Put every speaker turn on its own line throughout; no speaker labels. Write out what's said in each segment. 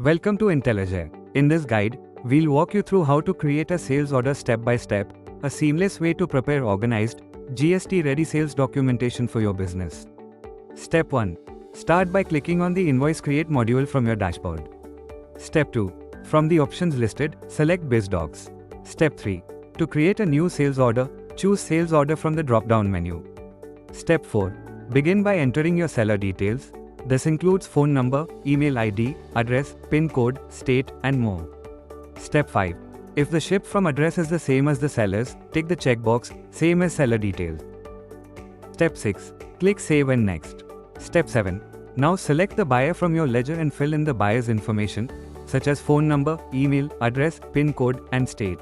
Welcome to Intelligere. In this guide, we'll walk you through how to create a sales order step by step, a seamless way to prepare organized, GST-ready sales documentation for your business. Step 1. Start by clicking on the Invoice Create module from your dashboard. Step 2. From the options listed, select BizDocs. Step 3. To create a new sales order, choose Sales Order from the drop-down menu. Step 4. Begin by entering your seller details. This includes phone number, email ID, address, PIN code, state, and more. Step 5. If the ship from address is the same as the seller's, tick the checkbox, same as seller details. Step 6. Click Save and Next. Step 7. Now select the buyer from your ledger and fill in the buyer's information, such as phone number, email, address, PIN code, and state.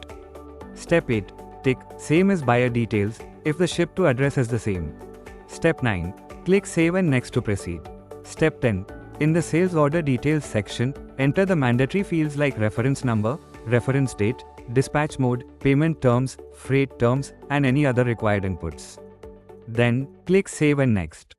Step 8. Tick Same as buyer details if the ship to address is the same. Step 9. Click Save and Next to proceed. Step 10. In the Sales Order Details section, enter the mandatory fields like reference number, reference date, dispatch mode, payment terms, freight terms, and any other required inputs. Then, click Save and Next.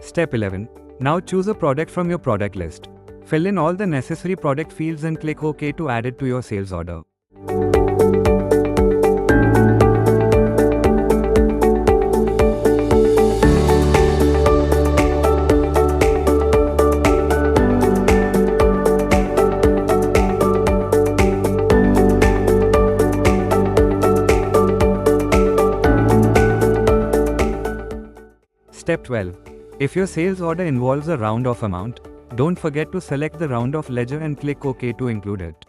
Step 11. Now choose a product from your product list. Fill in all the necessary product fields and click OK to add it to your sales order. Step 12. If your sales order involves a round-off amount, don't forget to select the round-off ledger and click OK to include it.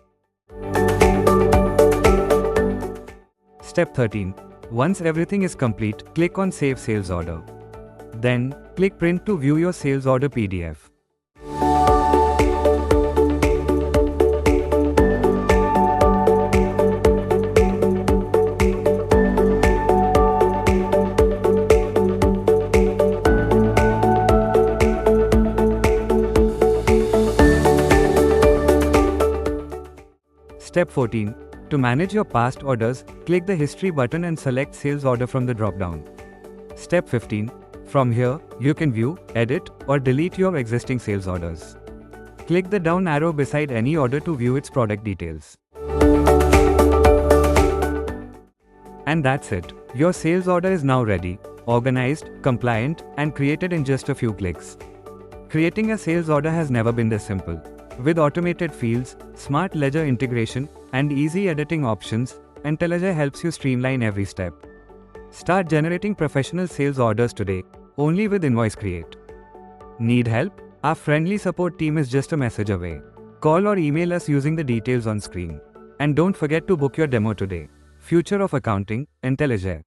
Step 13. Once everything is complete, click on Save Sales Order. Then, click Print to view your sales order PDF. Step 14. To manage your past orders, click the History button and select Sales Order from the drop-down. Step 15. From here, you can view, edit, or delete your existing sales orders. Click the down arrow beside any order to view its product details. And that's it. Your sales order is now ready, organized, compliant, and created in just a few clicks. Creating a sales order has never been this simple. With automated fields, smart ledger integration, and easy editing options, Intelligere helps you streamline every step. Start generating professional sales orders today, only with Invoice Create. Need help? Our friendly support team is just a message away. Call or email us using the details on screen. And don't forget to book your demo today. Future of Accounting, Intelligere.